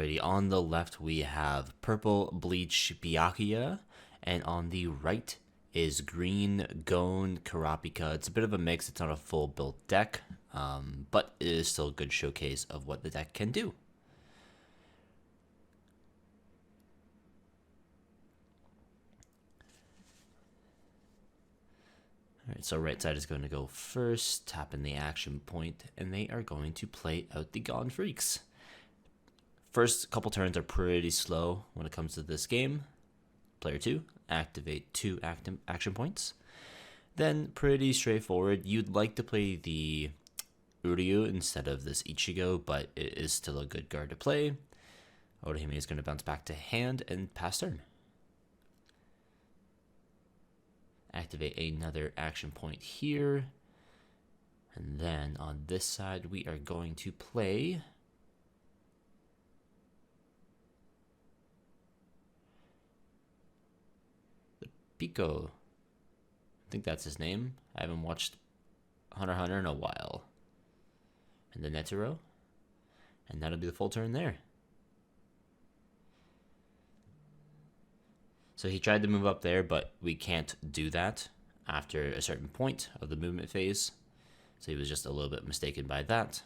Alrighty, on the left we have purple Bleach Byakuya, and on the right is green Gon Karapika. It's a bit of a mix, it's not a full built deck, but it is still a good showcase of what the deck can do. Alright, so right side is going to go first, tap in the action point, and they are going to play out the Gon Freaks. First couple turns are pretty slow when it comes to this game. Player 2, activate 2 action points. Then pretty straightforward. You'd like to play the Uryu instead of this Ichigo, but it is still a good card to play. Orihime is going to bounce back to hand and pass turn. Activate another action point here. And then on this side, we are going to play the Pico. I think that's his name. I haven't watched Hunter x Hunter in a while. And the Netero. And that'll be the full turn there. So he tried to move up there, but we can't do that after a certain point of the movement phase. So he was just a little bit mistaken by that.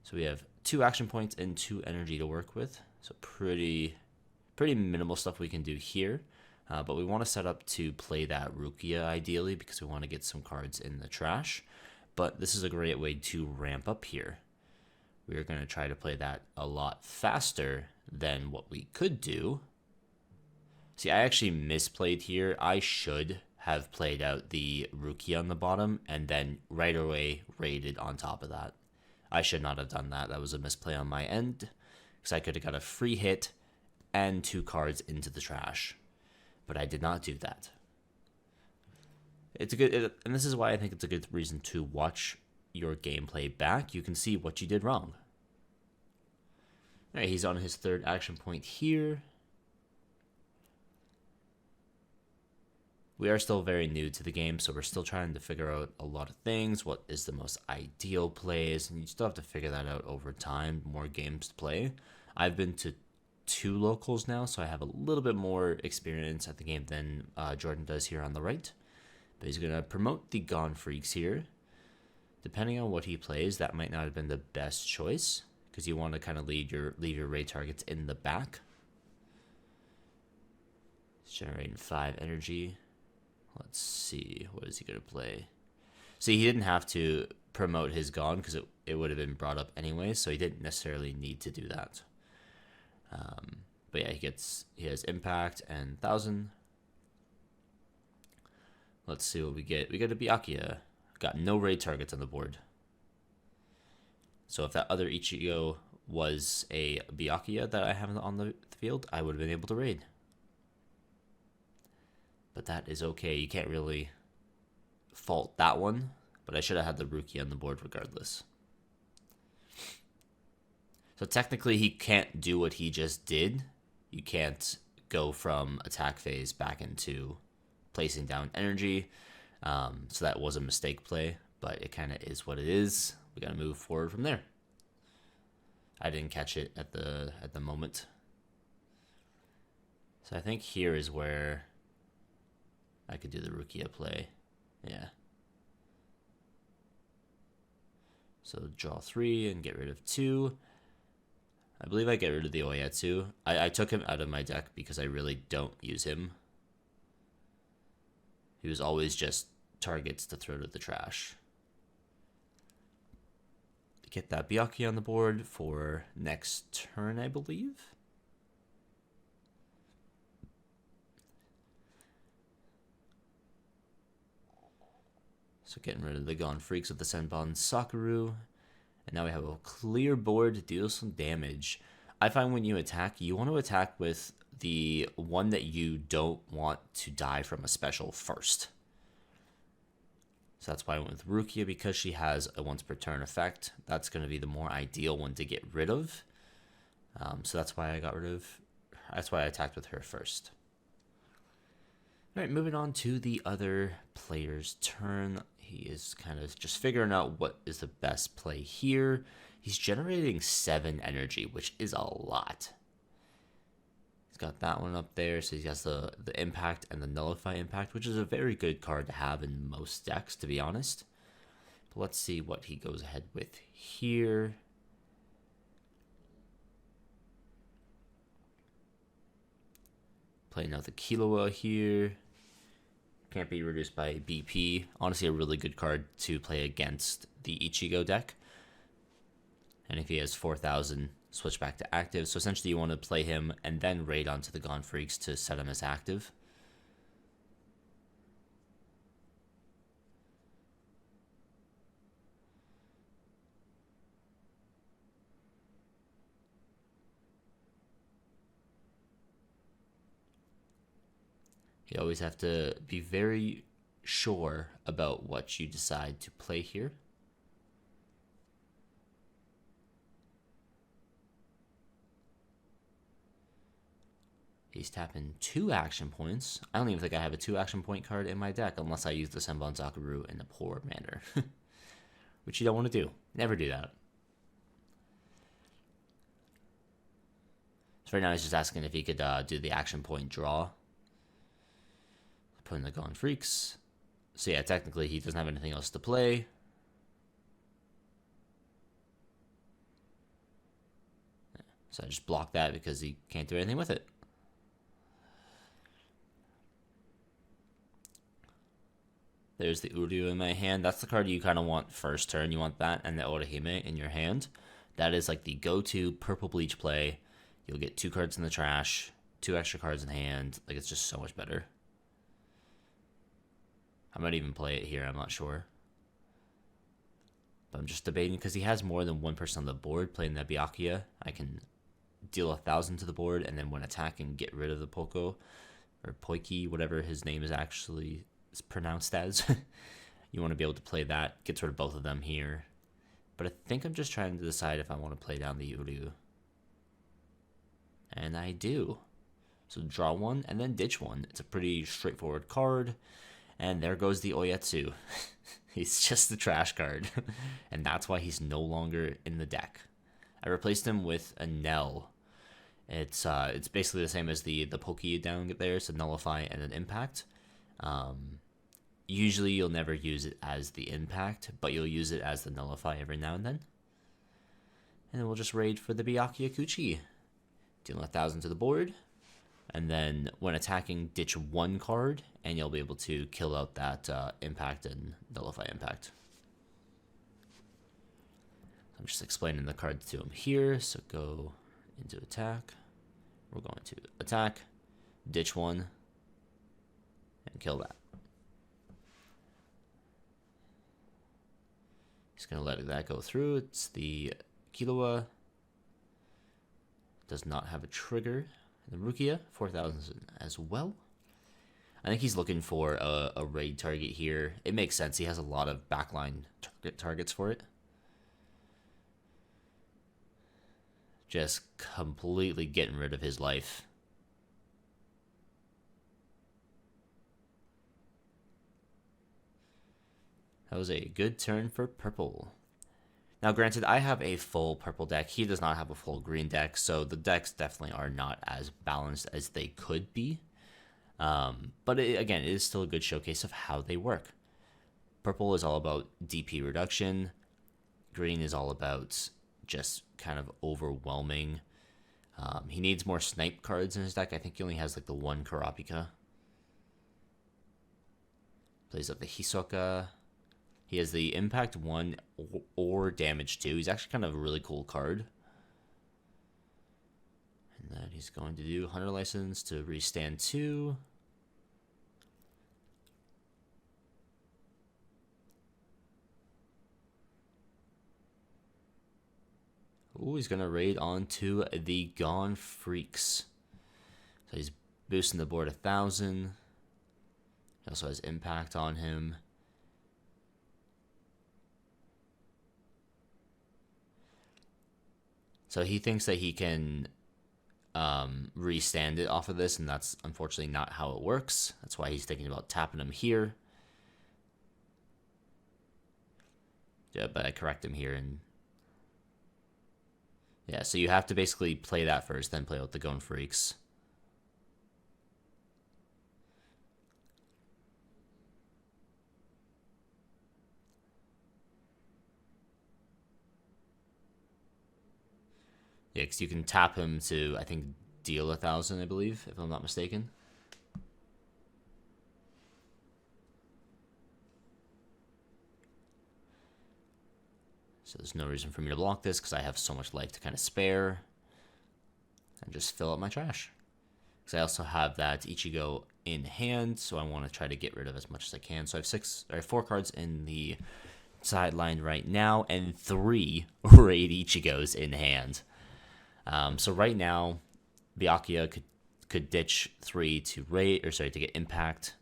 So we have 2 action points and 2 energy to work with. So pretty minimal stuff we can do here. But we want to set up to play that Rukia ideally because we want to get some cards in the trash. But this is a great way to ramp up here. We are going to try to play that a lot faster than what we could do. See, I actually misplayed here. I should have played out the Rukia on the bottom and then right away raided on top of that. I should not have done that. That was a misplay on my end because I could have got a free hit and 2 cards into the trash. But I did not do that. It's a good, and this is why I think it's a good reason to watch your gameplay back. You can see what you did wrong. All right, he's on his 3rd action point here. We are still very new to the game, so we're still trying to figure out a lot of things. What is the most ideal plays? And you still have to figure that out over time. More games to play. I've been to 2 locals now, so I have a little bit more experience at the game than Jordan does here on the right. But he's going to promote the Gon Freaks here. Depending on what he plays, that might not have been the best choice because you want to kind of leave your raid targets in the back. He's generating 5 energy. Let's see, what is he going to play? See, he didn't have to promote his Gon because it would have been brought up anyway, so he didn't necessarily need to do that. But yeah, he has impact and 1,000. Let's see what we get. We get a Byakuya. Got no raid targets on the board. So if that other Ichigo was a Byakuya that I have on the field, I would have been able to raid. But that is okay. You can't really fault that one. But I should have had the Rukia on the board regardless. So technically he can't do what he just did. You can't go from attack phase back into placing down energy. So that was a mistake play, but it kind of is what it is. We got to move forward from there. I didn't catch it at the moment. So I think here is where I could do the Rukia play. Yeah. So draw 3 and get rid of 2. I believe I get rid of the Oyatsu. I took him out of my deck because I really don't use him. He was always just targets to throw to the trash. Get that Byakuya on the board for next turn, I believe. So getting rid of the Gon Freaks with the Senbon Sakura. And now we have a clear board to deal some damage. I find when you attack, you want to attack with the one that you don't want to die from a special first. So that's why I went with Rukia, because she has a once per turn effect. That's going to be the more ideal one to get rid of. So that's why I attacked with her first. All right, moving on to the other player's turn. He is kind of just figuring out what is the best play here. He's generating 7 energy, which is a lot. He's got that one up there, so he has the impact and the nullify impact, which is a very good card to have in most decks, to be honest. But let's see what he goes ahead with here. Playing out the Killua here. Can't be reduced by BP. Honestly, a really good card to play against the Ichigo deck. And if he has 4,000, switch back to active. So essentially you want to play him and then raid onto the Gone Freaks to set him as active. You always have to be very sure about what you decide to play here. He's tapping 2 action points. I don't even think I have a 2 action point card in my deck unless I use the Senbon Zakaru in a poor manner. Which you don't want to do. Never do that. So right now he's just asking if he could do the action point draw. Putting the Gone Freaks. So yeah, technically he doesn't have anything else to play. So I just block that because he can't do anything with it. There's the Uryu in my hand. That's the card you kind of want first turn. You want that and the Orihime in your hand. That is like the go-to purple bleach play. You'll get 2 cards in the trash, 2 extra cards in hand. Like, it's just so much better. I might even play it here, I'm not sure. But I'm just debating because he has more than one person on the board playing the Byakuya. I can deal 1,000 to the board and then when attacking get rid of the Poko or Poiki, whatever his name is actually pronounced as. You want to be able to play that, get rid of both of them here. But I think I'm just trying to decide if I want to play down the Uryu. And I do. So draw 1 and then ditch 1. It's a pretty straightforward card. And there goes the Oyetsu. He's just the trash card. And that's why he's no longer in the deck. I replaced him with a Nell. It's basically the same as the Poki down there. It's a nullify and an impact. Usually you'll never use it as the impact, but you'll use it as the nullify every now and then. And then we'll just raid for the Byakuya Kuchi. Dealing 1,000 to the board. And then when attacking, ditch 1 card, and you'll be able to kill out that impact and nullify impact. I'm just explaining the cards to him here. So go into attack. We're going to attack, ditch 1, and kill that. He's going to let that go through. It's the Killua. Does not have a trigger. The Rukia, 4,000 as well. I think he's looking for a raid target here. It makes sense. He has a lot of backline targets for it. Just completely getting rid of his life. That was a good turn for purple. Now, granted, I have a full purple deck. He does not have a full green deck, so the decks definitely are not as balanced as they could be. But again, it is still a good showcase of how they work. Purple is all about DP reduction. Green is all about just kind of overwhelming. He needs more snipe cards in his deck. I think he only has like the 1 Kurapika. Plays up the Hisoka. He has the impact 1 or damage 2. He's actually kind of a really cool card. And then he's going to do Hunter License to restand 2. Ooh, he's going to raid on to the Gone Freaks. So he's boosting the board 1,000. He also has impact on him. So he thinks that he can restand it off of this, and that's unfortunately not how it works. That's why he's thinking about tapping him here. Yeah, but I correct him here, and Yeah, so you have to basically play that first, then play with the Gone Freaks. Yeah, because you can tap him to, I think, deal 1,000, I believe, if I'm not mistaken. So there's no reason for me to block this because I have so much life to kind of spare and just fill up my trash. Because I also have that Ichigo in hand, so I want to try to get rid of as much as I can. So I have 4 cards in the sideline right now and 3 Raid Ichigos in hand. So right now, Byakuya could ditch 3 to raid, or sorry, to get impact,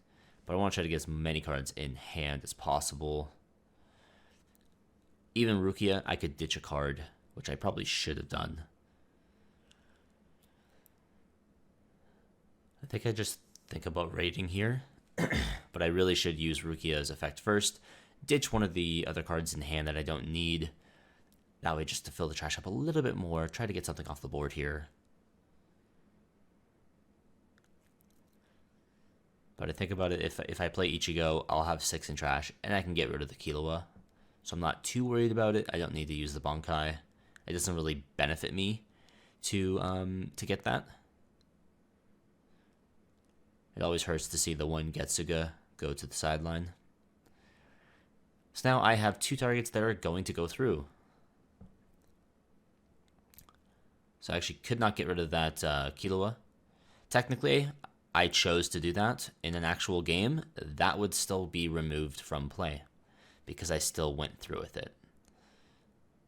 but I want to try to get as many cards in hand as possible. Even Rukia, I could ditch a card, which I probably should have done. I think I just think about raiding here, but I really should use Rukia's effect first. Ditch one of the other cards in hand that I don't need. That way, just to fill the trash up a little bit more. Try to get something off the board here. But I think about it, if I play Ichigo, I'll have 6 in trash, and I can get rid of the Killua. So I'm not too worried about it. I don't need to use the Bankai. It doesn't really benefit me to get that. It always hurts to see the one Getsuga go to the sideline. So now I have 2 targets that are going to go through. So I actually could not get rid of that Killua. Technically, I chose to do that. In an actual game, that would still be removed from play because I still went through with it.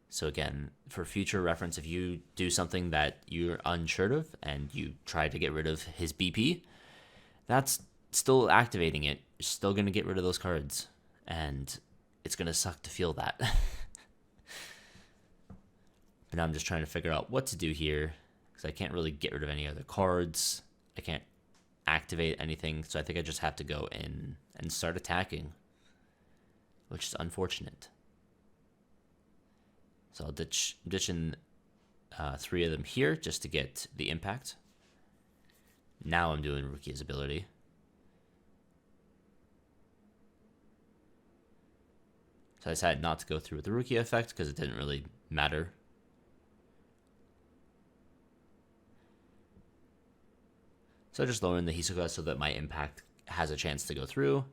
So again, for future reference, if you do something that you're unsure of and you try to get rid of his BP, that's still activating it. You're still going to get rid of those cards. And it's going to suck to feel that. But now I'm just trying to figure out what to do here because I can't really get rid of any other cards. I can't activate anything. So I think I just have to go in and start attacking, which is unfortunate. So I'll ditch in 3 of them here just to get the impact. Now I'm doing Rukia's ability. So I decided not to go through with the Rukia effect because it didn't really matter. So just lowering the Hisoka so that my impact has a chance to go through.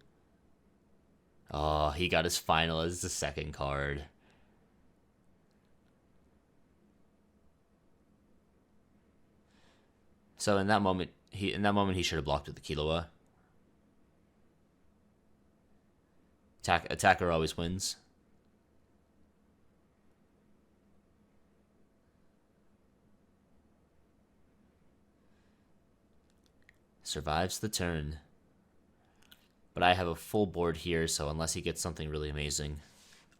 Oh, he got his final as the 2nd card. So in that moment he should have blocked with the Killua. Attacker always wins. Survives the turn. But I have a full board here, so unless he gets something really amazing,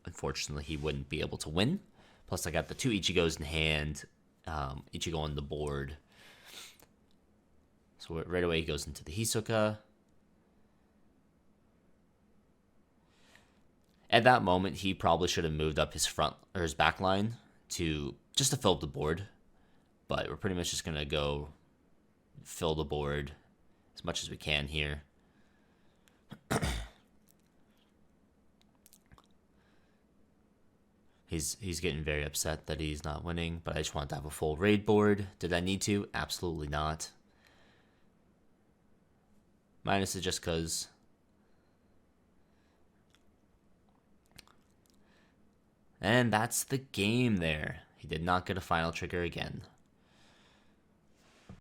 unfortunately he wouldn't be able to win. Plus I got the 2 Ichigos in hand, Ichigo on the board. So right away he goes into the Hisoka. At that moment, he probably should have moved up his front or his back line to fill up the board. But we're pretty much just gonna go fill the board as much as we can here. He's getting very upset that he's not winning, but I just wanted to have a full raid board. Did I need to? Absolutely not. Minus is just because. And that's the game there. He did not get a final trigger again.